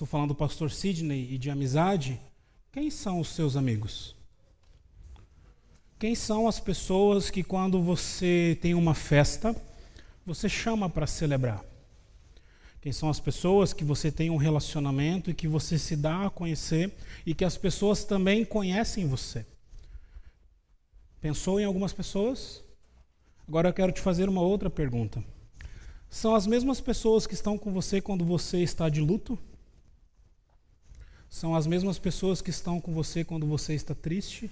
estou falando do pastor Sidney e de amizade, quem são os seus amigos? Quem são as pessoas que quando você tem uma festa, você chama para celebrar? Quem são as pessoas que você tem um relacionamento e que você se dá a conhecer e que as pessoas também conhecem você? Pensou em algumas pessoas? Agora eu quero te fazer uma outra pergunta. São as mesmas pessoas que estão com você quando você está de luto? São as mesmas pessoas que estão com você quando você está triste?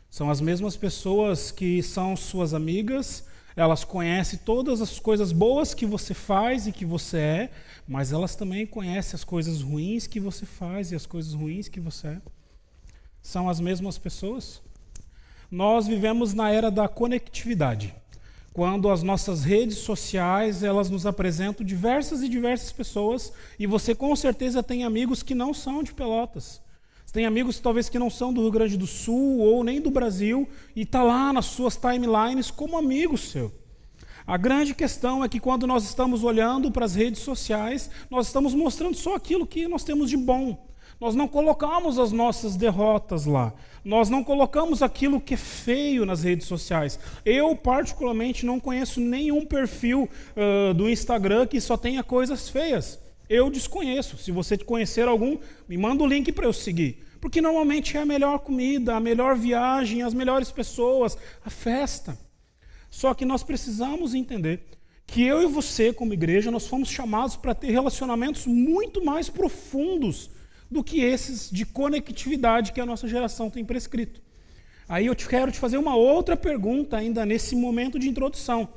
São as mesmas pessoas que são suas amigas, elas conhecem todas as coisas boas que você faz e que você é, mas elas também conhecem as coisas ruins que você faz e as coisas ruins que você é. São as mesmas pessoas? Nós vivemos na era da conectividade, quando as nossas redes sociais, elas nos apresentam diversas pessoas, e você com certeza tem amigos que não são de Pelotas. Você tem amigos talvez que não são do Rio Grande do Sul ou nem do Brasil, e está lá nas suas timelines como amigo seu. A grande questão é que quando nós estamos olhando para as redes sociais, nós estamos mostrando só aquilo que nós temos de bom. Nós não colocamos as nossas derrotas lá. Nós não colocamos aquilo que é feio nas redes sociais. Eu, particularmente, não conheço nenhum perfil do Instagram que só tenha coisas feias. Eu desconheço. Se você conhecer algum, me manda o link para eu seguir. Porque normalmente é a melhor comida, a melhor viagem, as melhores pessoas, a festa. Só que nós precisamos entender que eu e você, como igreja, nós fomos chamados para ter relacionamentos muito mais profundos do que esses de conectividade que a nossa geração tem prescrito. Aí eu quero te fazer uma outra pergunta ainda nesse momento de introdução.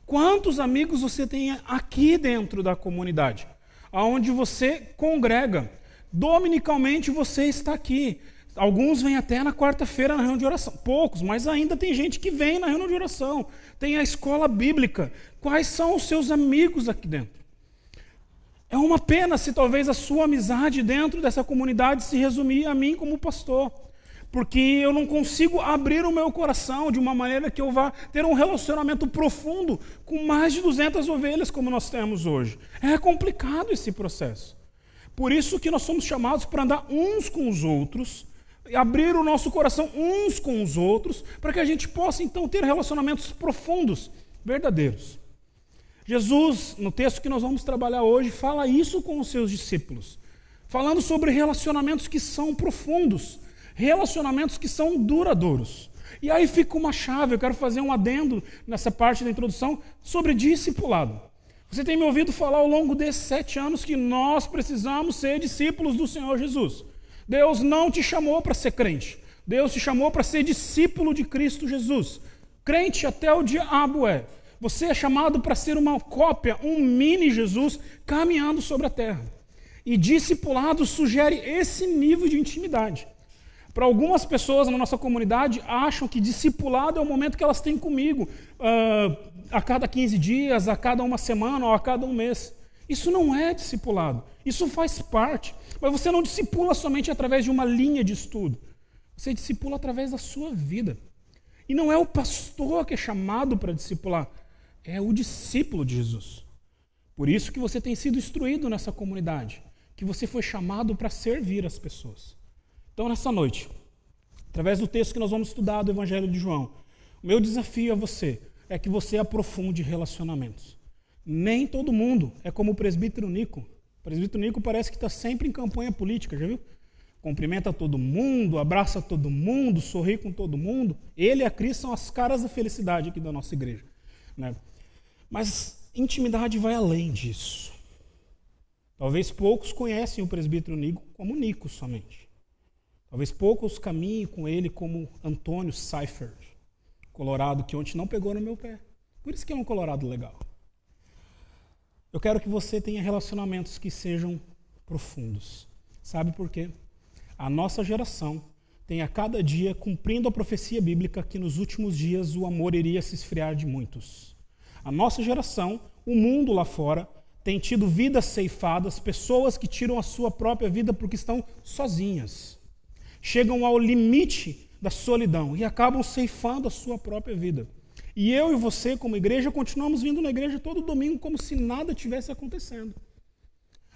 Quantos amigos você tem aqui dentro da comunidade? Onde você congrega. Dominicalmente você está aqui. Alguns vêm até na quarta-feira na reunião de oração. Poucos, mas ainda tem gente que vem na reunião de oração. Tem a escola bíblica. Quais são os seus amigos aqui dentro? É uma pena se talvez a sua amizade dentro dessa comunidade se resumir a mim como pastor, porque eu não consigo abrir o meu coração de uma maneira que eu vá ter um relacionamento profundo com mais de 200 ovelhas como nós temos hoje. É complicado esse processo. Por isso que nós somos chamados para andar uns com os outros, abrir o nosso coração uns com os outros, para que a gente possa então ter relacionamentos profundos, verdadeiros. Jesus, no texto que nós vamos trabalhar hoje, fala isso com os seus discípulos, falando sobre relacionamentos que são profundos, relacionamentos que são duradouros. E aí fica uma chave, eu quero fazer um adendo nessa parte da introdução sobre discipulado. Você tem me ouvido falar ao longo desses 7 anos que nós precisamos ser discípulos do Senhor Jesus. Deus não te chamou para ser crente, Deus te chamou para ser discípulo de Cristo Jesus. Crente até o diabo é. Você é chamado para ser uma cópia, um mini Jesus caminhando sobre a terra. E discipulado sugere esse nível de intimidade. Para algumas pessoas na nossa comunidade acham que discipulado é o momento que elas têm comigo, a cada 15 dias, a cada uma semana ou a cada um mês. Isso não é discipulado, isso faz parte. Mas você não discipula somente através de uma linha de estudo. Você discipula através da sua vida. E não é o pastor que é chamado para discipular, é o discípulo de Jesus. Por isso que você tem sido instruído nessa comunidade, que você foi chamado para servir as pessoas. Então, nessa noite, através do texto que nós vamos estudar do Evangelho de João, o meu desafio a você é que você aprofunde relacionamentos. Nem todo mundo é como o presbítero Nico. O presbítero Nico parece que está sempre em campanha política, já viu? Cumprimenta todo mundo, abraça todo mundo, sorri com todo mundo. Ele e a Cris são as caras da felicidade aqui da nossa igreja, né? Mas intimidade vai além disso. Talvez poucos conhecem o presbítero Nico como Nico somente. Talvez poucos caminhem com ele como Antônio Seifert, colorado que ontem não pegou no meu pé. Por isso que é um colorado legal. Eu quero que você tenha relacionamentos que sejam profundos. Sabe por quê? A nossa geração tem a cada dia cumprindo a profecia bíblica que nos últimos dias o amor iria se esfriar de muitos. A nossa geração, o mundo lá fora, tem tido vidas ceifadas, pessoas que tiram a sua própria vida porque estão sozinhas. Chegam ao limite da solidão e acabam ceifando a sua própria vida. E eu e você, como igreja, continuamos vindo na igreja todo domingo como se nada tivesse acontecendo.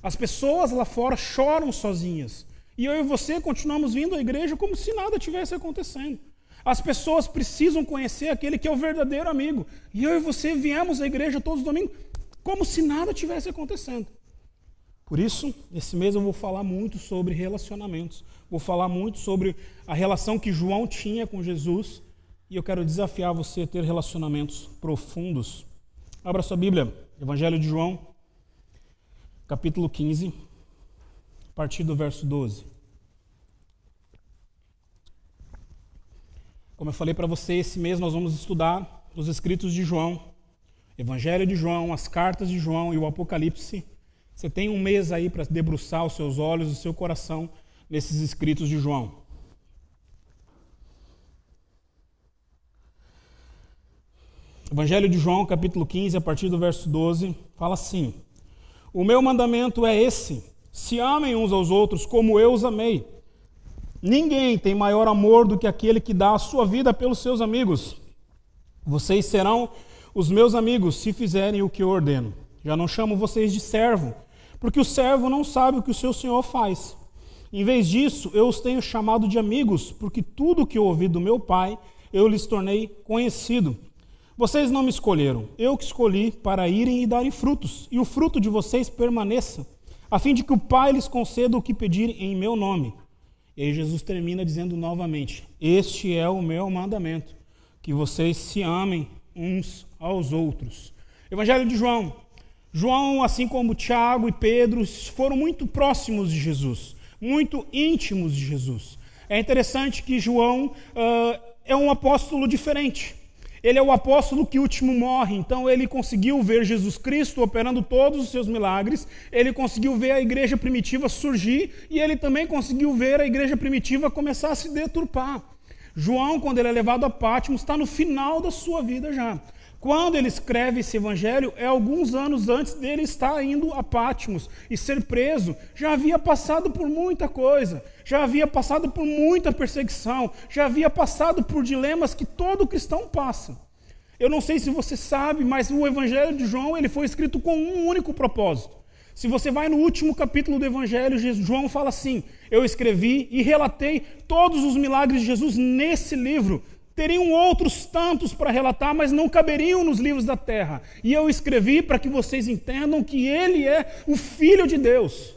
As pessoas lá fora choram sozinhas. E eu e você continuamos vindo à igreja como se nada tivesse acontecendo. As pessoas precisam conhecer aquele que é o verdadeiro amigo. E eu e você viemos à igreja todos os domingos como se nada tivesse acontecendo. Por isso, esse mês eu vou falar muito sobre relacionamentos. Vou falar muito sobre a relação que João tinha com Jesus. E eu quero desafiar você a ter relacionamentos profundos. Abra sua Bíblia, Evangelho de João, capítulo 15, a partir do verso 12. Como eu falei para você, esse mês nós vamos estudar os escritos de João, Evangelho de João, as cartas de João e o Apocalipse. Você tem um mês aí para debruçar os seus olhos e o seu coração nesses escritos de João. Evangelho de João, capítulo 15, a partir do verso 12, fala assim: O meu mandamento é esse, se amem uns aos outros como eu os amei. Ninguém tem maior amor do que aquele que dá a sua vida pelos seus amigos. Vocês serão os meus amigos se fizerem o que eu ordeno. Já não chamo vocês de servo, porque o servo não sabe o que o seu senhor faz. Em vez disso, eu os tenho chamado de amigos, porque tudo o que eu ouvi do meu Pai, eu lhes tornei conhecido. Vocês não me escolheram, eu que escolhi para irem e darem frutos, e o fruto de vocês permaneça, a fim de que o Pai lhes conceda o que pedirem em meu nome. E aí Jesus termina dizendo novamente: Este é o meu mandamento, que vocês se amem uns aos outros. Evangelho de João. João, assim como Tiago e Pedro, foram muito próximos de Jesus, muito íntimos de Jesus. É interessante que João é um apóstolo diferente. Ele é o apóstolo que último morre, então ele conseguiu ver Jesus Cristo operando todos os seus milagres, ele conseguiu ver a igreja primitiva surgir e ele também conseguiu ver a igreja primitiva começar a se deturpar. João, quando ele é levado a Patmos, está no final da sua vida já. Quando ele escreve esse evangelho, é alguns anos antes dele estar indo a Patmos e ser preso. Já havia passado por muita coisa, já havia passado por muita perseguição, já havia passado por dilemas que todo cristão passa. Eu não sei se você sabe, mas o evangelho de João ele foi escrito com um único propósito. Se você vai no último capítulo do evangelho, João fala assim: Eu escrevi e relatei todos os milagres de Jesus nesse livro. Teriam outros tantos para relatar, mas não caberiam nos livros da terra. E eu escrevi para que vocês entendam que ele é o Filho de Deus.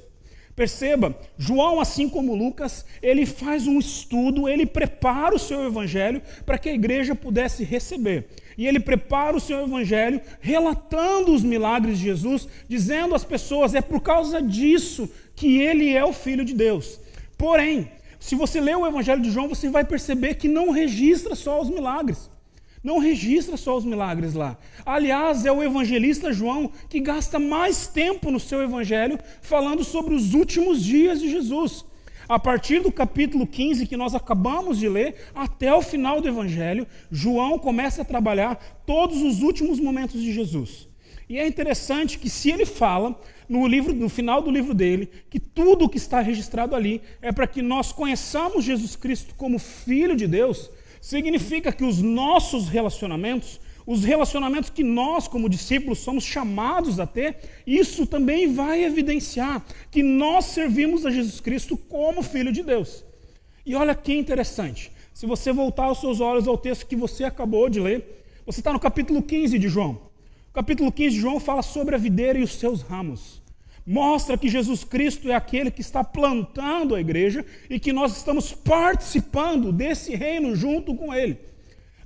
Perceba, João, assim como Lucas, ele faz um estudo, ele prepara o seu evangelho para que a igreja pudesse receber. E ele prepara o seu evangelho relatando os milagres de Jesus, dizendo às pessoas: é por causa disso que ele é o Filho de Deus. Porém, se você ler o Evangelho de João, você vai perceber que não registra só os milagres. Não registra só os milagres lá. Aliás, é o evangelista João que gasta mais tempo no seu evangelho falando sobre os últimos dias de Jesus. A partir do capítulo 15, que nós acabamos de ler, até o final do evangelho, João começa a trabalhar todos os últimos momentos de Jesus. E é interessante que se ele fala no final do livro dele, que tudo o que está registrado ali é para que nós conheçamos Jesus Cristo como Filho de Deus, significa que os nossos relacionamentos, os relacionamentos que nós como discípulos somos chamados a ter, isso também vai evidenciar que nós servimos a Jesus Cristo como Filho de Deus. E olha que interessante, se você voltar os seus olhos ao texto que você acabou de ler, você está no capítulo 15 de João. O capítulo 15 de João fala sobre a videira e os seus ramos. Mostra que Jesus Cristo é aquele que está plantando a igreja e que nós estamos participando desse reino junto com ele.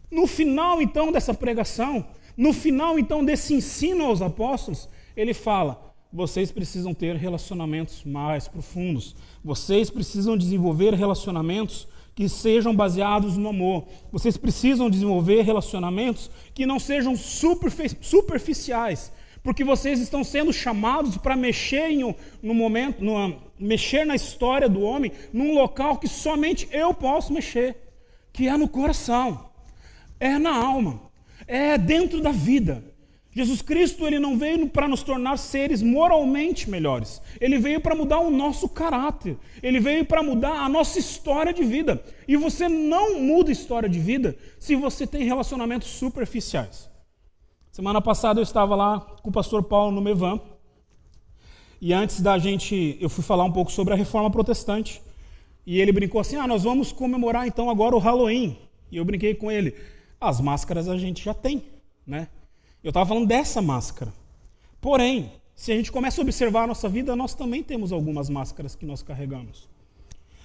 No final, então, dessa pregação, no final, então, desse ensino aos apóstolos, ele fala: vocês precisam ter relacionamentos mais profundos. Vocês precisam desenvolver relacionamentos que sejam baseados no amor. Vocês precisam desenvolver relacionamentos que não sejam superficiais, porque vocês estão sendo chamados para mexer mexer na história do homem num local que somente eu posso mexer, que é no coração, é na alma, é dentro da vida. Jesus Cristo ele não veio para nos tornar seres moralmente melhores. Ele veio para mudar o nosso caráter. Ele veio para mudar a nossa história de vida. E você não muda história de vida se você tem relacionamentos superficiais. Semana passada eu estava lá com o pastor Paulo no Mevan. E antes da gente, eu fui falar um pouco sobre a Reforma Protestante. E ele brincou assim, nós vamos comemorar então agora o Halloween. E eu brinquei com ele, as máscaras a gente já tem, né? Eu estava falando dessa máscara. Porém, se a gente começa a observar a nossa vida, nós também temos algumas máscaras que nós carregamos.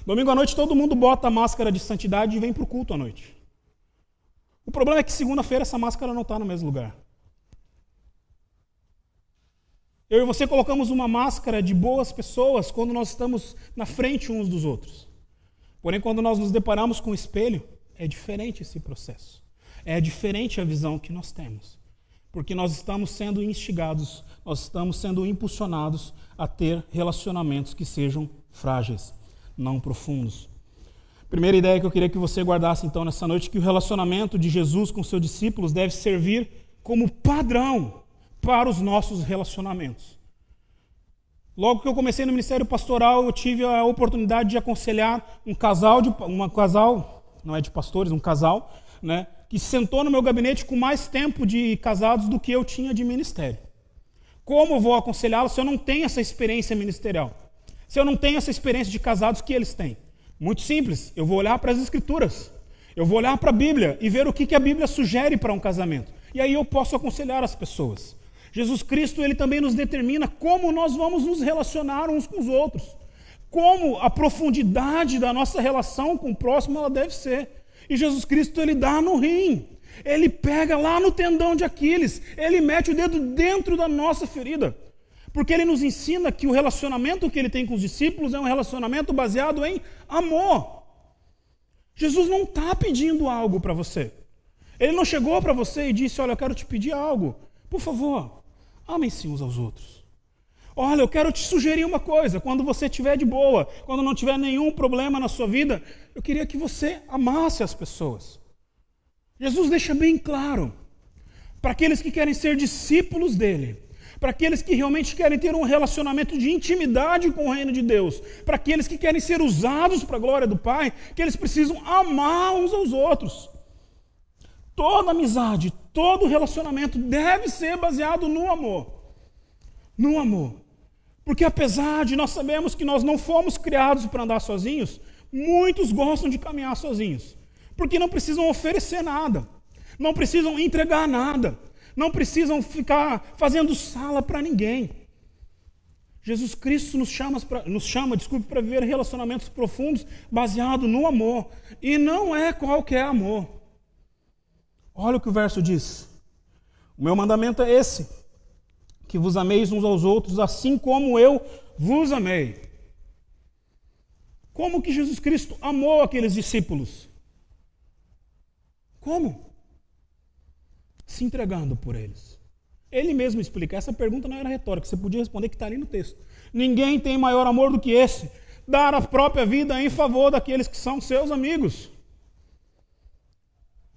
Domingo à noite todo mundo bota a máscara de santidade e vem para o culto à noite. O problema é que segunda-feira essa máscara não está no mesmo lugar. Eu e você colocamos uma máscara de boas pessoas quando nós estamos na frente uns dos outros. Porém, quando nós nos deparamos com o espelho, é diferente esse processo. É diferente a visão que nós temos. Porque nós estamos sendo instigados, nós estamos sendo impulsionados a ter relacionamentos que sejam frágeis, não profundos. Primeira ideia que eu queria que você guardasse então nessa noite, que o relacionamento de Jesus com seus discípulos deve servir como padrão para os nossos relacionamentos. Logo que eu comecei no ministério pastoral, eu tive a oportunidade de aconselhar um casal, não é de pastores, um casal, né, que sentou no meu gabinete com mais tempo de casados do que eu tinha de ministério. Como eu vou aconselhá-lo se eu não tenho essa experiência ministerial? Se eu não tenho essa experiência de casados que eles têm? Muito simples, eu vou olhar para as Escrituras, eu vou olhar para a Bíblia e ver o que a Bíblia sugere para um casamento. E aí eu posso aconselhar as pessoas. Jesus Cristo, ele também nos determina como nós vamos nos relacionar uns com os outros. Como a profundidade da nossa relação com o próximo ela deve ser. E Jesus Cristo, ele dá no rim. Ele pega lá no tendão de Aquiles. Ele mete o dedo dentro da nossa ferida. Porque ele nos ensina que o relacionamento que ele tem com os discípulos é um relacionamento baseado em amor. Jesus não está pedindo algo para você. Ele não chegou para você e disse, olha, eu quero te pedir algo. Por favor, amem-se uns aos outros. Olha, eu quero te sugerir uma coisa. Quando você estiver de boa, quando não tiver nenhum problema na sua vida, eu queria que você amasse as pessoas. Jesus deixa bem claro, para aqueles que querem ser discípulos dele, para aqueles que realmente querem ter um relacionamento de intimidade com o reino de Deus, para aqueles que querem ser usados para a glória do Pai, que eles precisam amar uns aos outros. Toda amizade, todo relacionamento deve ser baseado no amor. No amor. Porque apesar de nós sabermos que nós não fomos criados para andar sozinhos, muitos gostam de caminhar sozinhos. Porque não precisam oferecer nada. Não precisam entregar nada. Não precisam ficar fazendo sala para ninguém. Jesus Cristo nos chama para viver relacionamentos profundos baseados no amor. E não é qualquer amor. Olha o que o verso diz. O meu mandamento é esse, que vos ameis uns aos outros, assim como eu vos amei. Como que Jesus Cristo amou aqueles discípulos? Como? Se entregando por eles. Ele mesmo explica. Essa pergunta não era retórica, você podia responder que está ali no texto. Ninguém tem maior amor do que esse, dar a própria vida em favor daqueles que são seus amigos.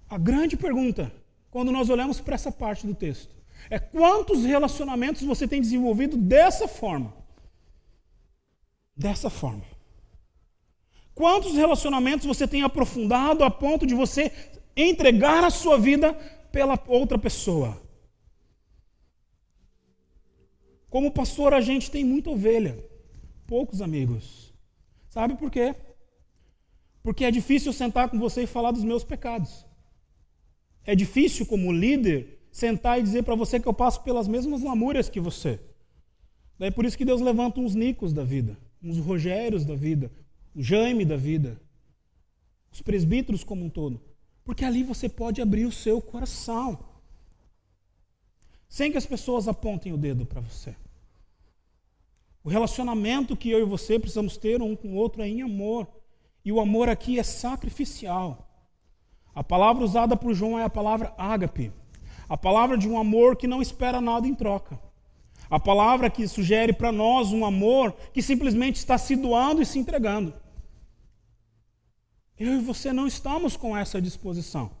A grande pergunta, quando nós olhamos para essa parte do texto, é quantos relacionamentos você tem desenvolvido dessa forma? Dessa forma. Quantos relacionamentos você tem aprofundado a ponto de você entregar a sua vida pela outra pessoa? Como pastor, a gente tem muita ovelha, poucos amigos. Sabe por quê? Porque é difícil sentar com você e falar dos meus pecados. É difícil, como líder, sentar e dizer para você que eu passo pelas mesmas lamúrias que você. Daí por isso que Deus levanta uns Nicos da vida, uns Rogérios da vida, o Jaime da vida, os presbíteros como um todo. Porque ali você pode abrir o seu coração, sem que as pessoas apontem o dedo para você. O relacionamento que eu e você precisamos ter um com o outro é em amor. E o amor aqui é sacrificial. A palavra usada por João é a palavra ágape. A palavra de um amor que não espera nada em troca. A palavra que sugere para nós um amor que simplesmente está se doando e se entregando. Eu e você não estamos com essa disposição.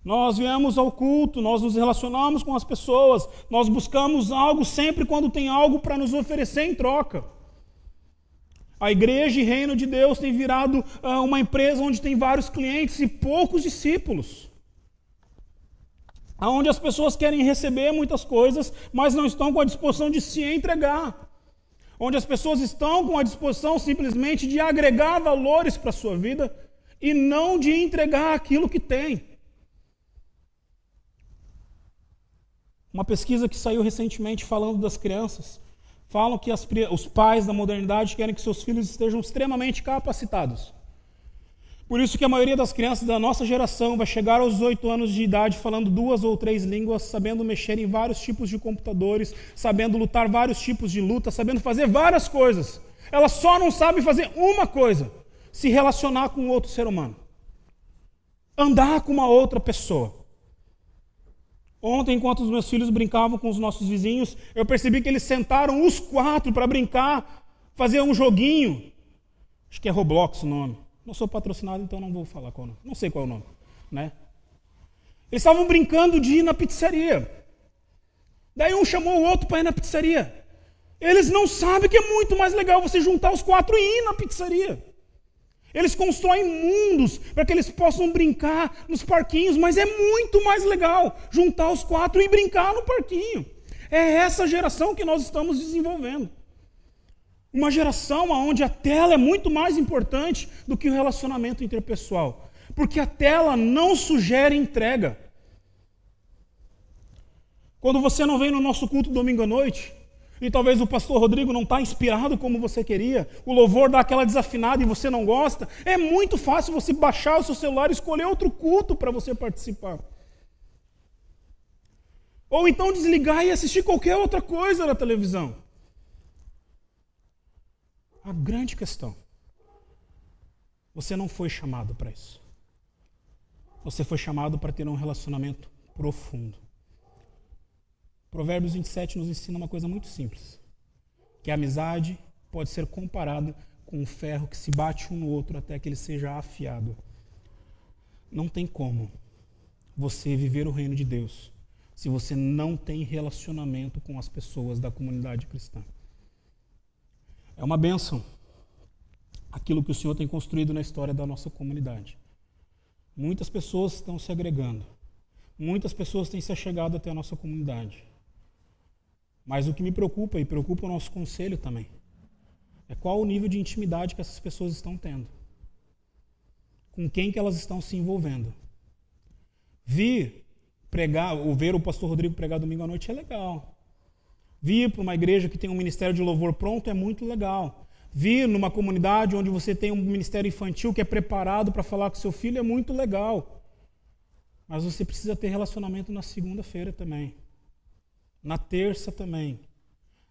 Nós viemos ao culto, nós nos relacionamos com as pessoas, nós buscamos algo sempre quando tem algo para nos oferecer em troca. A igreja e reino de Deus tem virado uma empresa onde tem vários clientes e poucos discípulos. Onde as pessoas querem receber muitas coisas, mas não estão com a disposição de se entregar. onde as pessoas estão com a disposição simplesmente de agregar valores para a sua vida e não de entregar aquilo que tem. Uma pesquisa que saiu recentemente falando das crianças, falam que os pais da modernidade querem que seus filhos estejam extremamente capacitados. Por isso que a maioria das crianças da nossa geração vai chegar aos 8 anos de idade falando 2 ou 3 línguas, sabendo mexer em vários tipos de computadores, sabendo lutar vários tipos de luta, sabendo fazer várias coisas. Ela só não sabe fazer uma coisa: se relacionar com outro ser humano. Andar com uma outra pessoa. Ontem, enquanto os meus filhos brincavam com os nossos vizinhos, eu percebi que eles sentaram os 4 para brincar, fazer um joguinho. Acho que é Roblox o nome. Não sou patrocinado, então não vou falar qual é o nome. Não sei qual é o nome, né? Eles estavam brincando de ir na pizzaria. Daí um chamou o outro para ir na pizzaria. Eles não sabem que é muito mais legal você juntar os 4 e ir na pizzaria. Eles constroem mundos para que eles possam brincar nos parquinhos, mas é muito mais legal juntar os 4 e brincar no parquinho. É essa geração que nós estamos desenvolvendo. Uma geração onde a tela é muito mais importante do que o relacionamento interpessoal. Porque a tela não sugere entrega. Quando você não vem no nosso culto domingo à noite, e talvez o pastor Rodrigo não está inspirado como você queria, o louvor dá aquela desafinada e você não gosta, é muito fácil você baixar o seu celular e escolher outro culto para você participar. Ou então desligar e assistir qualquer outra coisa na televisão. A grande questão: você não foi chamado para isso. Você foi chamado para ter um relacionamento profundo. Provérbios 27 nos ensina uma coisa muito simples: que a amizade pode ser comparada com um ferro que se bate um no outro até que ele seja afiado. Não tem como você viver o reino de Deus se você não tem relacionamento com as pessoas da comunidade cristã. É uma bênção aquilo que o Senhor tem construído na história da nossa comunidade. Muitas pessoas estão se agregando. Muitas pessoas têm se achegado até a nossa comunidade. Mas o que me preocupa, e preocupa o nosso conselho também, é qual o nível de intimidade que essas pessoas estão tendo. Com quem que elas estão se envolvendo. Vir pregar, ou ver o pastor Rodrigo pregar domingo à noite é legal. Vir para uma igreja que tem um ministério de louvor pronto é muito legal. Vir numa comunidade onde você tem um ministério infantil que é preparado para falar com seu filho é muito legal. Mas você precisa ter relacionamento na segunda-feira também. Na terça também.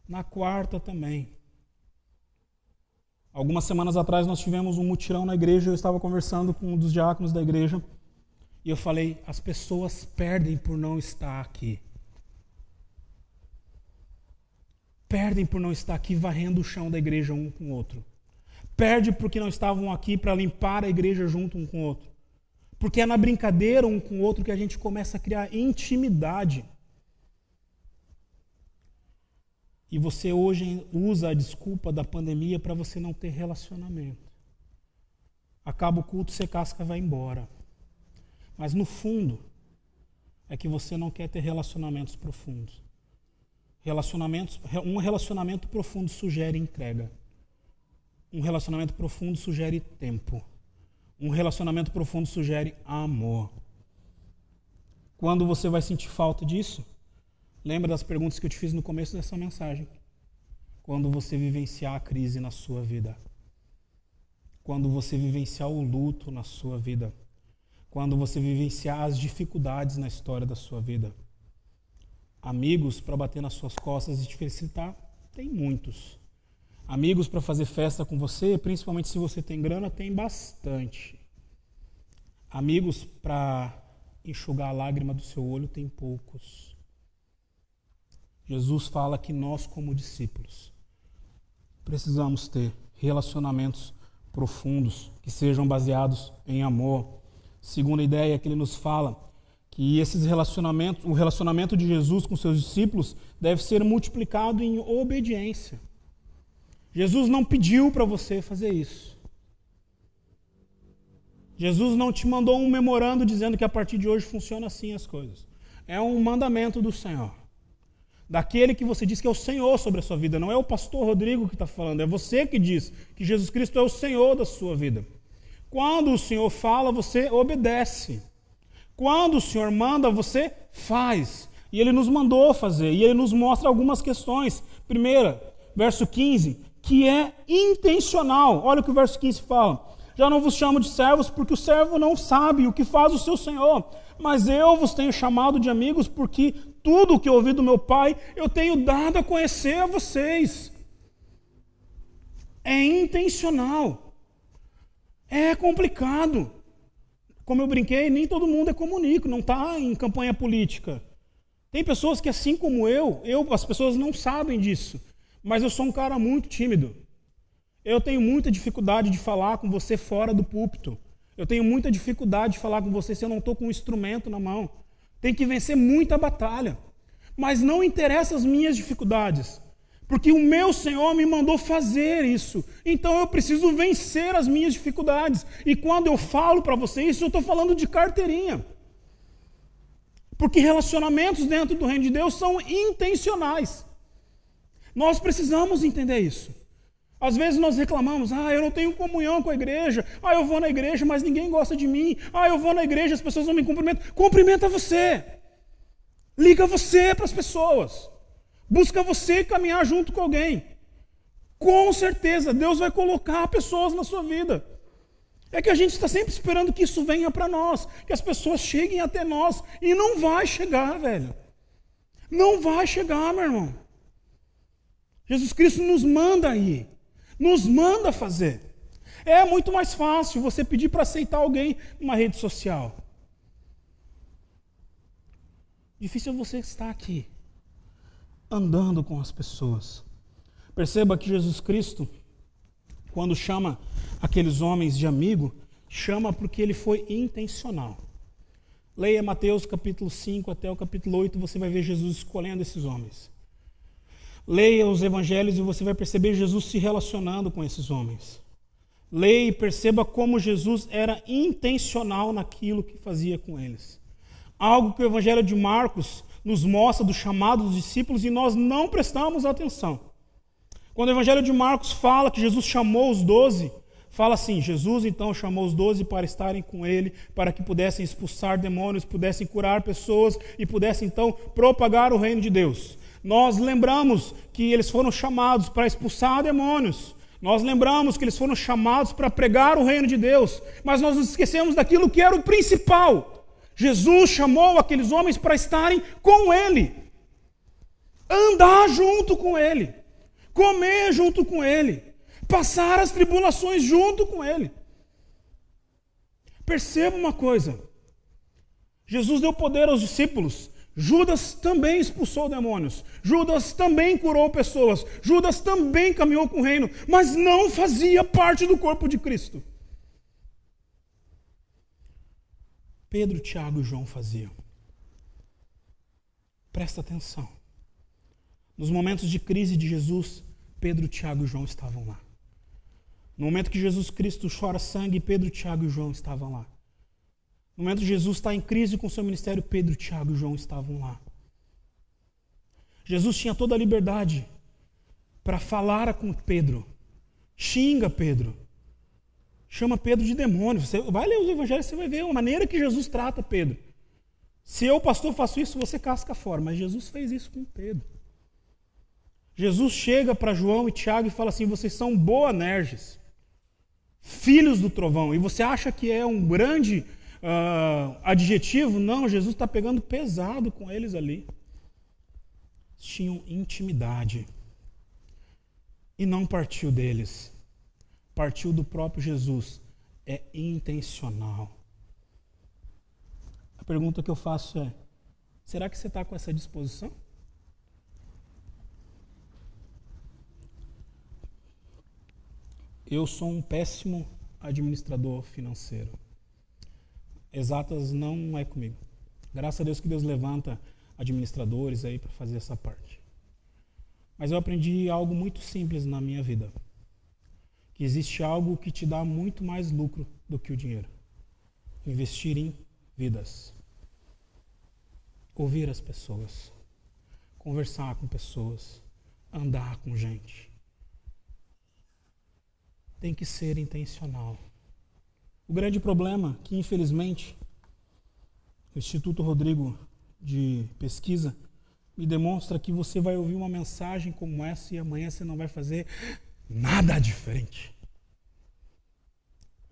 Na quarta também. Algumas semanas atrás nós tivemos um mutirão na igreja, eu estava conversando com um dos diáconos da igreja e eu falei: as pessoas perdem por não estar aqui. Perdem por não estar aqui varrendo o chão da igreja um com o outro. Perde porque não estavam aqui para limpar a igreja junto um com o outro. Porque é na brincadeira um com o outro que a gente começa a criar intimidade. E você hoje usa a desculpa da pandemia para você não ter relacionamento. Acaba o culto, você casca e vai embora. Mas no fundo, é que você não quer ter relacionamentos profundos. Um relacionamento profundo sugere entrega. Um relacionamento profundo sugere tempo. Um relacionamento profundo sugere amor. Quando você vai sentir falta disso? Lembra das perguntas que eu te fiz no começo dessa mensagem. Quando você vivenciar a crise na sua vida. Quando você vivenciar o luto na sua vida. Quando você vivenciar as dificuldades na história da sua vida. Amigos para bater nas suas costas e te felicitar? Tem muitos. Amigos para fazer festa com você, principalmente se você tem grana, tem bastante. Amigos para enxugar a lágrima do seu olho, tem poucos. Jesus fala que nós, como discípulos, precisamos ter relacionamentos profundos, que sejam baseados em amor. Segunda ideia que ele nos fala, que esses relacionamentos, o relacionamento de Jesus com seus discípulos deve ser multiplicado em obediência. Jesus não pediu para você fazer isso. Jesus não te mandou um memorando dizendo que a partir de hoje funciona assim as coisas. É um mandamento do Senhor. daquele que você diz que é o Senhor sobre a sua vida. Não é o pastor Rodrigo que está falando, é você que diz que Jesus Cristo é o Senhor da sua vida. Quando o Senhor fala, você obedece. Quando o Senhor manda, você faz. E Ele nos mandou fazer. E Ele nos mostra algumas questões. Primeira, verso 15, que é intencional. Olha o que o verso 15 fala. Já não vos chamo de servos, porque o servo não sabe o que faz o seu Senhor. Mas eu vos tenho chamado de amigos, porque tudo o que ouvi do meu Pai, eu tenho dado a conhecer a vocês. É intencional. É complicado. Como eu brinquei, nem todo mundo é comunico, não está em campanha política. Tem pessoas que, assim como as pessoas não sabem disso, mas eu sou um cara muito tímido. Eu tenho muita dificuldade de falar com você fora do púlpito. Eu tenho muita dificuldade de falar com você se eu não estou com um instrumento na mão. Tem que vencer muita batalha. Mas não interessa as minhas dificuldades, porque o meu Senhor me mandou fazer isso. Então eu preciso vencer as minhas dificuldades. E quando eu falo para você isso, eu estou falando de carteirinha. Porque relacionamentos dentro do reino de Deus são intencionais. Nós precisamos entender isso. Às vezes nós reclamamos, eu não tenho comunhão com a igreja, eu vou na igreja, mas ninguém gosta de mim, eu vou na igreja, as pessoas não me cumprimentam. Cumprimenta você. Liga você para as pessoas. Busca você caminhar junto com alguém. Com certeza, Deus vai colocar pessoas na sua vida. É que a gente está sempre esperando que isso venha para nós, que as pessoas cheguem até nós, e não vai chegar, velho. Não vai chegar, meu irmão. Jesus Cristo nos manda ir, nos manda fazer. É muito mais fácil você pedir para aceitar alguém numa rede social. Difícil é você estar aqui, andando com as pessoas. Perceba que Jesus Cristo, quando chama aqueles homens de amigo, chama porque ele foi intencional. Leia Mateus capítulo 5 até o capítulo 8, você vai ver Jesus escolhendo esses homens. Leia os evangelhos e você vai perceber Jesus se relacionando com esses homens. Leia e perceba como Jesus era intencional naquilo que fazia com eles. Algo que o evangelho de Marcos nos mostra do chamado dos discípulos e nós não prestamos atenção. Quando o evangelho de Marcos fala que Jesus chamou os 12, fala assim, Jesus então chamou os 12 para estarem com ele, para que pudessem expulsar demônios, pudessem curar pessoas e pudessem então propagar o reino de Deus. Nós lembramos que eles foram chamados para expulsar demônios. Nós lembramos que eles foram chamados para pregar o reino de Deus. Mas nós nos esquecemos daquilo que era o principal. Jesus chamou aqueles homens para estarem com ele. Andar junto com ele. Comer junto com ele. Passar as tribulações junto com ele. Perceba uma coisa. Jesus deu poder aos discípulos. Judas também expulsou demônios. Judas também curou pessoas. Judas também caminhou com o reino. Mas não fazia parte do corpo de Cristo. Pedro, Tiago e João faziam. Presta atenção. Nos momentos de crise de Jesus, Pedro, Tiago e João estavam lá. No momento que Jesus Cristo chora sangue, Pedro, Tiago e João estavam lá. No momento que Jesus está em crise com o seu ministério, Pedro, Tiago e João estavam lá. Jesus tinha toda a liberdade para falar com Pedro. Xinga Pedro. Chama Pedro de demônio. Você vai ler os evangelhos, você vai ver a maneira que Jesus trata Pedro. Se eu, pastor, faço isso, você casca fora. Mas Jesus fez isso com Pedro. Jesus chega para João e Tiago e fala assim, vocês são Boanerges, filhos do trovão. E você acha que é um grande adjetivo? Não, Jesus está pegando pesado com eles ali. Tinham intimidade. E não partiu deles. Partiu do próprio Jesus. É intencional. A pergunta que eu faço é, será que você está com essa disposição? Eu sou um péssimo administrador financeiro. Exatas não é comigo. Graças a Deus que Deus levanta administradores aí para fazer essa parte. Mas eu aprendi algo muito simples na minha vida. Que existe algo que te dá muito mais lucro do que o dinheiro. Investir em vidas. Ouvir as pessoas. conversar com pessoas, andar com gente. Tem que ser intencional. O grande problema é que, infelizmente, o Instituto Rodrigo de Pesquisa me demonstra que você vai ouvir uma mensagem como essa e amanhã você não vai fazer nada diferente.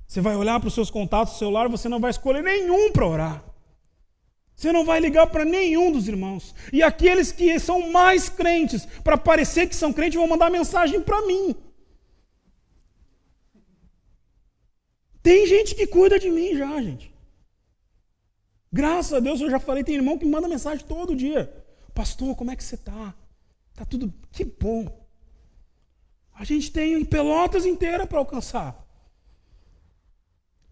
Você vai olhar para os seus contatos do celular, você não vai escolher nenhum para orar. Você não vai ligar para nenhum dos irmãos. E aqueles que são mais crentes, para parecer que são crentes, vão mandar mensagem para mim. Tem gente que cuida de mim já, gente. Graças a Deus, eu já falei, tem irmão que me manda mensagem todo dia. Pastor, como é que você está? Está tudo... Que bom. A gente tem Pelotas inteira para alcançar.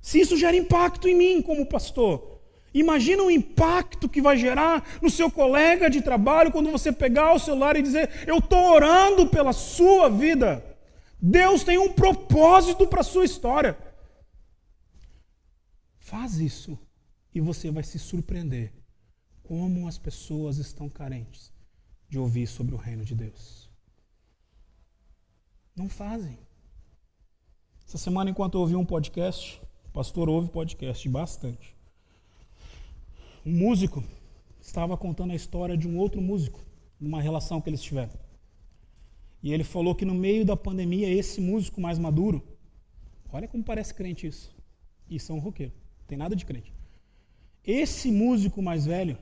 Se isso gera impacto em mim como pastor, imagina o impacto que vai gerar no seu colega de trabalho quando você pegar o celular e dizer, eu estou orando pela sua vida. Deus tem um propósito para a sua história. Faz isso e você vai se surpreender como as pessoas estão carentes de ouvir sobre o reino de Deus. Não fazem. Essa semana, enquanto eu ouvi um podcast, o pastor ouve podcast bastante. Um músico estava contando a história de um outro músico, numa relação que eles tiveram. E ele falou que no meio da pandemia, esse músico mais maduro, olha como parece crente isso, isso é um roqueiro, não tem nada de crente. Esse músico mais velho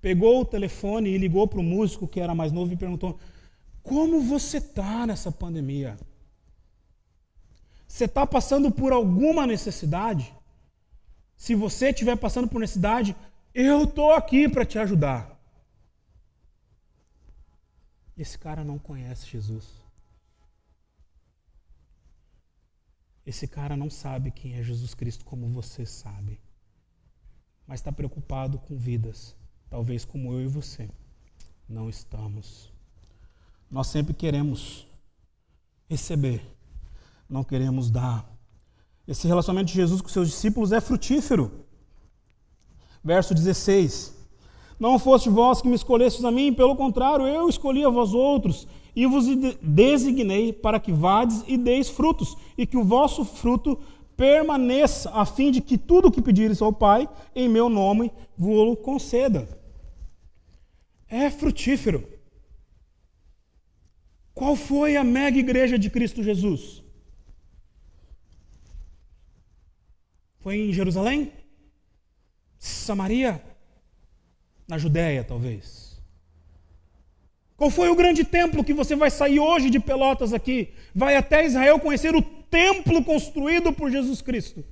pegou o telefone e ligou para o músico que era mais novo e perguntou, como você está nessa pandemia? Você está passando por alguma necessidade? Se você estiver passando por necessidade, eu estou aqui para te ajudar. Esse cara não conhece Jesus. Esse cara não sabe quem é Jesus Cristo como você sabe. Mas está preocupado com vidas, talvez como eu e você. Não estamos. Nós sempre queremos receber, não queremos dar. Esse relacionamento de Jesus com seus discípulos é frutífero. Verso 16. Não foste vós que me escolhestes a mim, pelo contrário, eu escolhi a vós outros, e vos designei para que vades e deis frutos, e que o vosso fruto permaneça, a fim de que tudo o que pedires ao Pai, em meu nome, vos conceda. É frutífero. Qual foi a mega igreja de Cristo Jesus? Foi em Jerusalém? Samaria? Na Judéia, talvez. Qual foi o grande templo que você vai sair hoje de Pelotas aqui? Vai até Israel conhecer o templo construído por Jesus Cristo.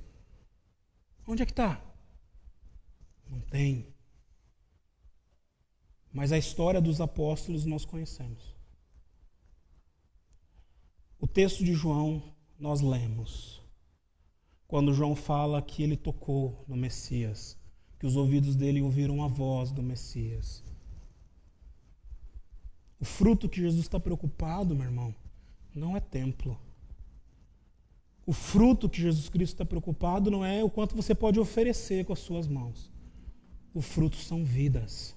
Onde é que está? Não tem. Mas a história dos apóstolos nós conhecemos. O texto de João nós lemos. Quando João fala que ele tocou no Messias, que os ouvidos dele ouviram a voz do Messias. O fruto que Jesus está preocupado, meu irmão, não é templo. O fruto que Jesus Cristo está preocupado não é o quanto você pode oferecer com as suas mãos. O fruto são vidas.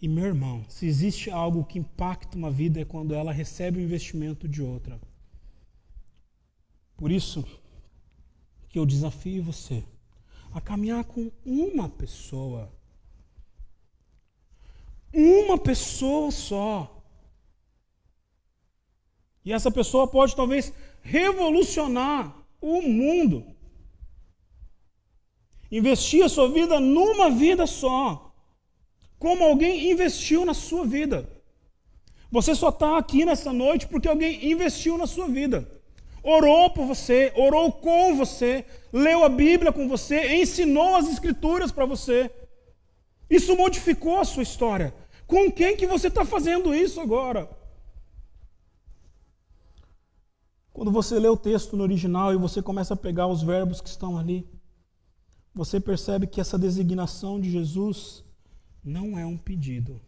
E, meu irmão, se existe algo que impacta uma vida é quando ela recebe o investimento de outra. Por isso que eu desafio você a caminhar com uma pessoa. Uma pessoa só. E essa pessoa pode talvez revolucionar o mundo. Investir a sua vida numa vida só. Como alguém investiu na sua vida. Você só está aqui nessa noite porque alguém investiu na sua vida. Orou por você, orou com você, leu a Bíblia com você, ensinou as Escrituras para você. Isso modificou a sua história. Com quem que você está fazendo isso agora? Quando você lê o texto no original e você começa a pegar os verbos que estão ali, você percebe que essa designação de Jesus não é um pedido,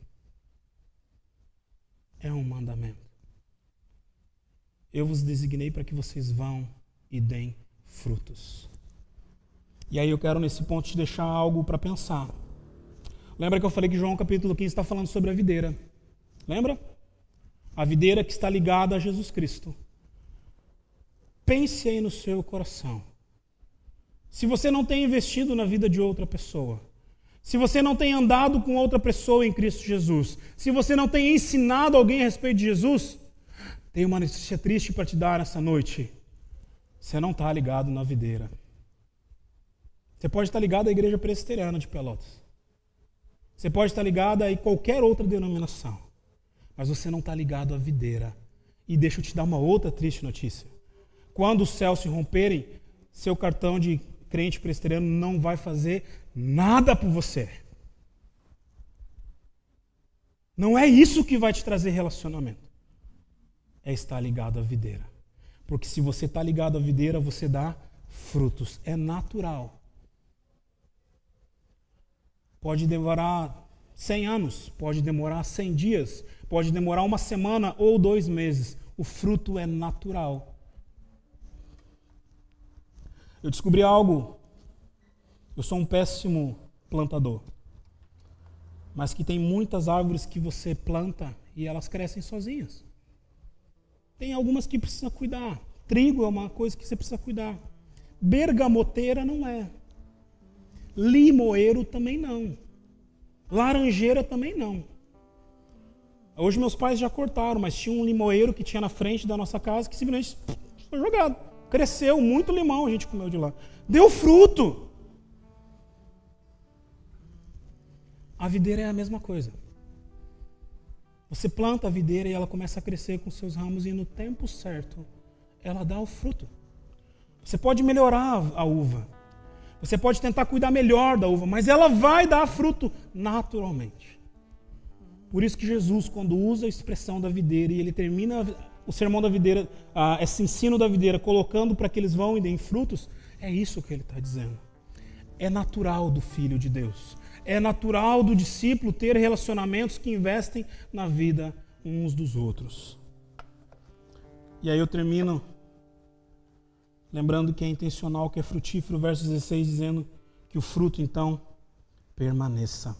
é um mandamento. Eu vos designei para que vocês vão e deem frutos. E aí eu quero nesse ponto te deixar algo para pensar. Lembra que eu falei que João capítulo 15 está falando sobre a videira? Lembra? A videira que está ligada a Jesus Cristo. Pense aí no seu coração. Se você não tem investido na vida de outra pessoa, se você não tem andado com outra pessoa em Cristo Jesus, se você não tem ensinado alguém a respeito de Jesus, tem uma notícia triste para te dar essa noite. Você não está ligado na videira. Você pode estar ligado à Igreja Presbiteriana de Pelotas. Você pode estar ligado a qualquer outra denominação. Mas você não está ligado à videira. E deixa eu te dar uma outra triste notícia. Quando os céus se romperem, seu cartão de crente presbiteriano não vai fazer nada por você. Não é isso que vai te trazer relacionamento. É estar ligado à videira. Porque se você está ligado à videira, você dá frutos. É natural. Pode demorar 100 anos, pode demorar 100 dias, pode demorar uma semana ou 2 meses. O fruto é natural. Eu descobri algo. Eu sou um péssimo plantador. Mas que tem muitas árvores que você planta e elas crescem sozinhas. Tem algumas que precisa cuidar. Trigo é uma coisa que você precisa cuidar. Bergamoteira não é. Limoeiro também não. Laranjeira também não. Hoje meus pais já cortaram, mas tinha um limoeiro que tinha na frente da nossa casa que simplesmente foi jogado. Cresceu muito limão, a gente comeu de lá. Deu fruto. A videira é a mesma coisa. Você planta a videira e ela começa a crescer com seus ramos e no tempo certo ela dá o fruto. Você pode melhorar a uva. Você pode tentar cuidar melhor da uva, mas ela vai dar fruto naturalmente. Por isso que Jesus, quando usa a expressão da videira e ele termina o sermão da videira, esse ensino da videira, colocando para que eles vão e deem frutos, é isso que ele está dizendo. É natural do Filho de Deus. É natural do discípulo ter relacionamentos que investem na vida uns dos outros. E aí eu termino lembrando que é intencional, que é frutífero, verso 16, dizendo que o fruto, então, permaneça.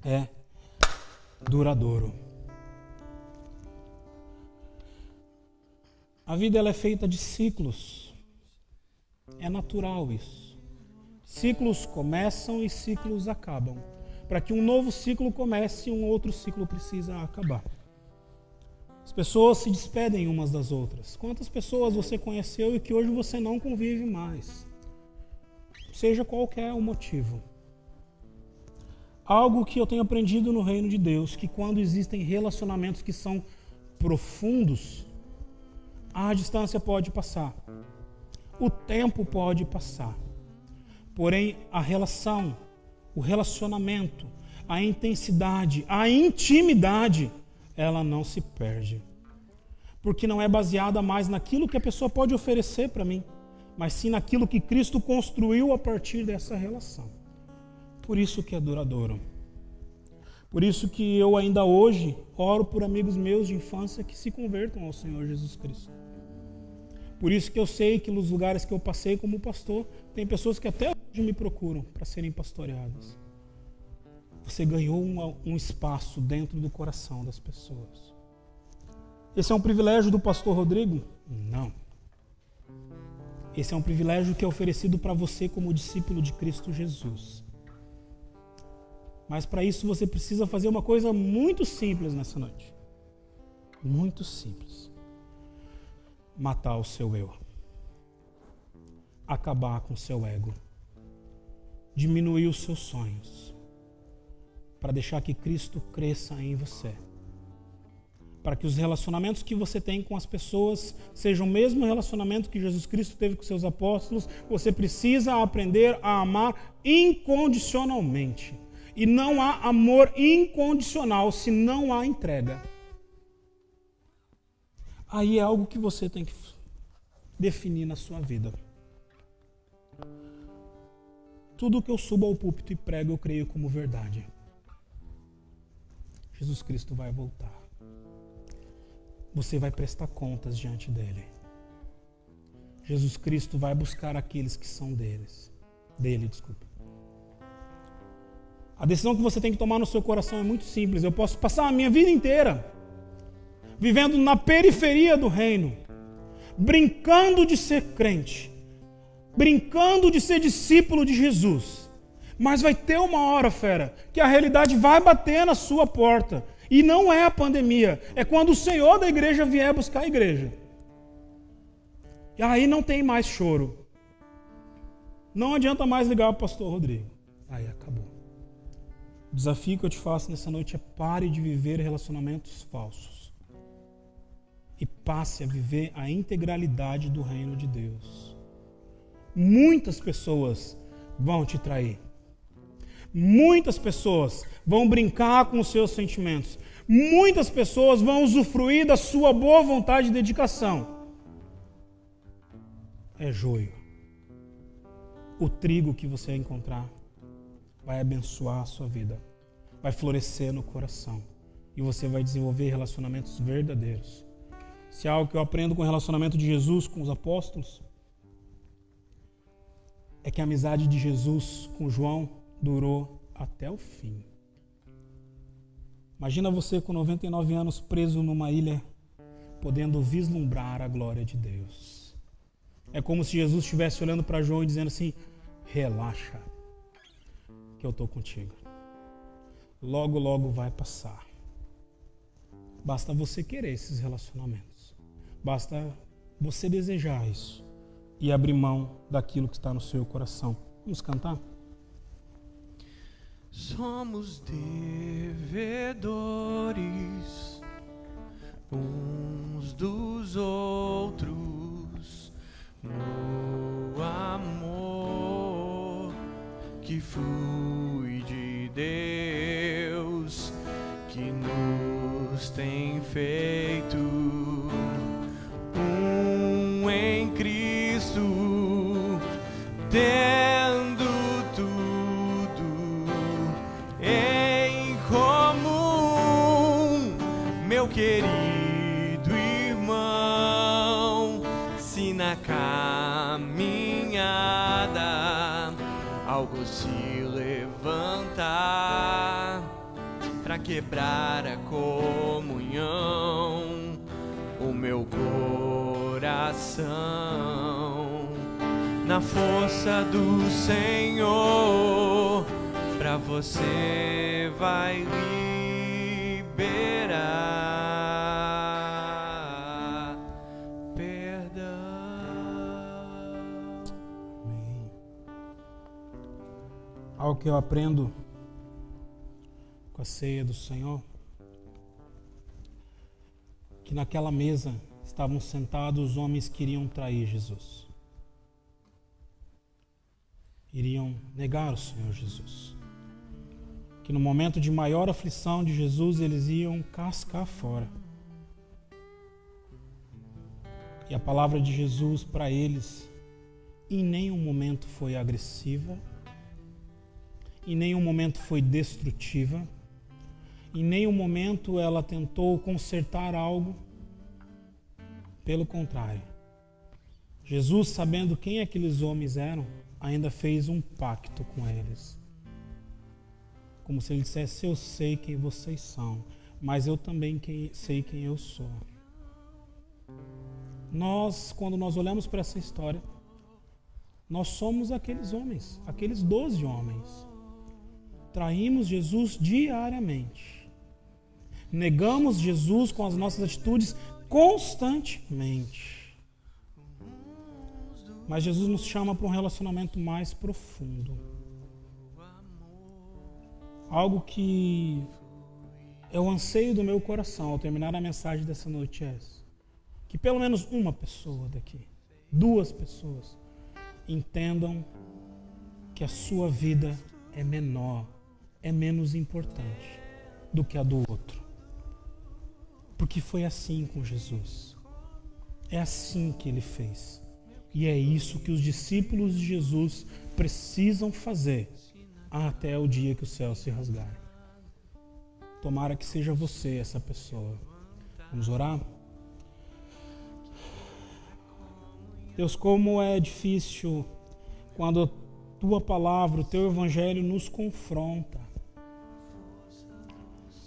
É duradouro. A vida ela é feita de ciclos. É natural isso. Ciclos começam e ciclos acabam. Para que um novo ciclo comece, um outro ciclo precisa acabar. As pessoas se despedem umas das outras. Quantas pessoas você conheceu e que hoje você não convive mais? Seja qualquer o motivo. Algo que eu tenho aprendido no reino de Deus, que quando existem relacionamentos que são profundos, a distância pode passar. O tempo pode passar. Porém, a relação, o relacionamento, a intensidade, a intimidade, ela não se perde. Porque não é baseada mais naquilo que a pessoa pode oferecer para mim, mas sim naquilo que Cristo construiu a partir dessa relação. Por isso que é duradouro. Por isso que eu ainda hoje oro por amigos meus de infância que se convertam ao Senhor Jesus Cristo. Por isso que eu sei que nos lugares que eu passei como pastor, tem pessoas que até hoje me procuram para serem pastoreadas. Você ganhou um espaço dentro do coração das pessoas. Esse é um privilégio do pastor Rodrigo? Não. Esse é um privilégio que é oferecido para você como discípulo de Cristo Jesus. Mas para isso você precisa fazer uma coisa muito simples nessa noite. Muito simples. Matar o seu eu. Acabar com o seu ego. Diminuir os seus sonhos. Para deixar que Cristo cresça em você. Para que os relacionamentos que você tem com as pessoas sejam o mesmo relacionamento que Jesus Cristo teve com seus apóstolos. Você precisa aprender a amar incondicionalmente. E não há amor incondicional se não há entrega. Aí é algo que você tem que definir na sua vida. Tudo que eu subo ao púlpito e prego, eu creio como verdade. Jesus Cristo vai voltar. Você vai prestar contas diante dele. Jesus Cristo vai buscar aqueles que são dele. A decisão que você tem que tomar no seu coração é muito simples. Eu posso passar a minha vida inteira vivendo na periferia do reino, brincando de ser crente, brincando de ser discípulo de Jesus. Mas vai ter uma hora, fera, que a realidade vai bater na sua porta. E não é a pandemia, é quando o Senhor da igreja vier buscar a igreja. E aí não tem mais choro. Não adianta mais ligar para o pastor Rodrigo. Aí acabou. O desafio que eu te faço nessa noite é pare de viver relacionamentos falsos. E passe a viver a integralidade do reino de Deus. Muitas pessoas vão te trair. Muitas pessoas vão brincar com os seus sentimentos. Muitas pessoas vão usufruir da sua boa vontade e dedicação. É joio. O trigo que você encontrar vai abençoar a sua vida. Vai florescer no coração. E você vai desenvolver relacionamentos verdadeiros. Se é algo que eu aprendo com o relacionamento de Jesus com os apóstolos, é que a amizade de Jesus com João durou até o fim. Imagina você com 99 anos preso numa ilha, podendo vislumbrar a glória de Deus. É como se Jesus estivesse olhando para João e dizendo assim: relaxa, que eu estou contigo. Logo, logo vai passar. Basta você querer esses relacionamentos. Basta você desejar isso e abrir mão daquilo que está no seu coração. Vamos cantar? Somos devedores uns dos outros no amor que flui de Deus, que nos tem feito um em Cristo, tendo tudo em comum, meu querido irmão. Se na caminhada algo se levantar pra quebrar a comunhão, o meu coração, na força do Senhor, pra você vai liberar perdão. Amém. Algo que eu aprendo com a ceia do Senhor, que naquela mesa estavam sentados os homens que iriam trair Jesus. Iriam negar o Senhor Jesus. Que no momento de maior aflição de Jesus, eles iam cascar fora. E a palavra de Jesus para eles em nenhum momento foi agressiva, em nenhum momento foi destrutiva, em nenhum momento ela tentou consertar algo. Pelo contrário, Jesus, sabendo quem aqueles homens eram, ainda fez um pacto com eles. Como se ele dissesse: eu sei quem vocês são, mas eu também sei quem eu sou. Nós, quando nós olhamos para essa história, nós somos aqueles homens, aqueles 12 homens. Traímos Jesus diariamente. Negamos Jesus com as nossas atitudes constantemente. Mas Jesus nos chama para um relacionamento mais profundo. Algo que é o anseio do meu coração ao terminar a mensagem dessa noite é essa: que pelo menos uma pessoa daqui, 2 pessoas, entendam que a sua vida é menor, é menos importante do que a do outro. Porque foi assim com Jesus. É assim que ele fez. E é isso que os discípulos de Jesus precisam fazer até o dia que o céu se rasgar. Tomara que seja você essa pessoa. Vamos orar? Deus, como é difícil quando a tua palavra, o teu evangelho nos confronta.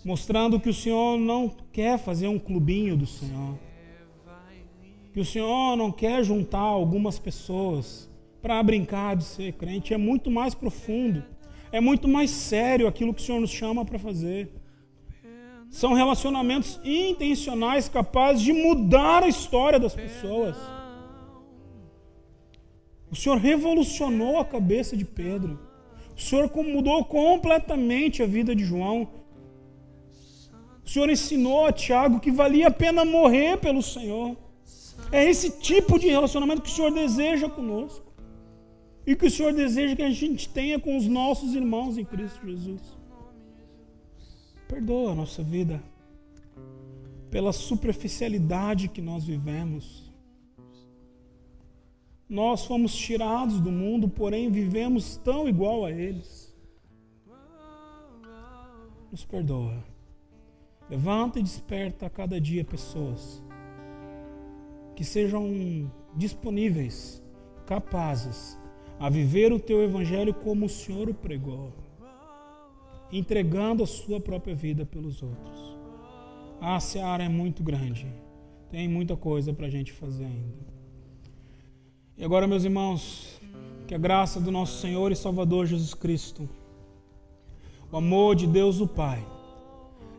mostrando que o Senhor não quer fazer um clubinho do Senhor, que o Senhor não quer juntar algumas pessoas para brincar de ser crente. É muito mais profundo, é muito mais sério aquilo que o Senhor nos chama para fazer. São relacionamentos intencionais capazes de mudar a história das pessoas. O Senhor revolucionou a cabeça de Pedro. O Senhor mudou completamente a vida de João. O Senhor ensinou a Tiago que valia a pena morrer pelo Senhor. É esse tipo de relacionamento que o Senhor deseja conosco. E que o Senhor deseja que a gente tenha com os nossos irmãos em Cristo Jesus. Perdoa a nossa vida pela superficialidade que nós vivemos. Nós fomos tirados do mundo, porém vivemos tão igual a eles. Nos perdoa. Levanta e desperta a cada dia pessoas que sejam disponíveis, capazes a viver o teu evangelho como o Senhor o pregou, entregando a sua própria vida pelos outros. A seara é muito grande, tem muita coisa para a gente fazer ainda. E agora, meus irmãos, que a graça do nosso Senhor e Salvador Jesus Cristo, o amor de Deus o Pai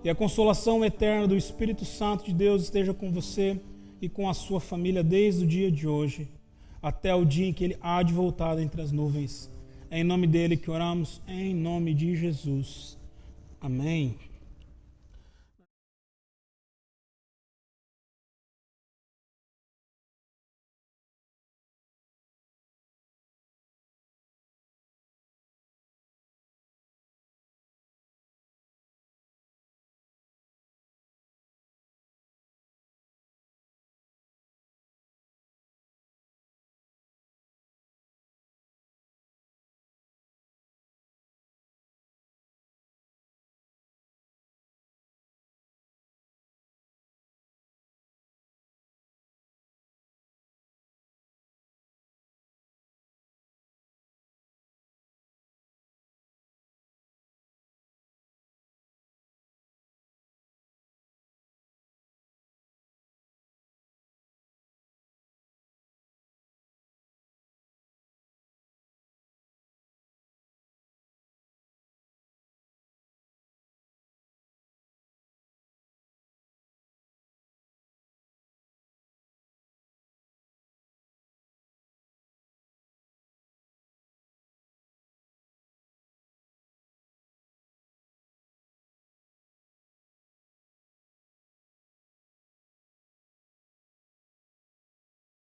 e a consolação eterna do Espírito Santo de Deus esteja com você e com a sua família desde o dia de hoje até o dia em que Ele há de voltar entre as nuvens. É em nome dele que oramos, em nome de Jesus. Amém.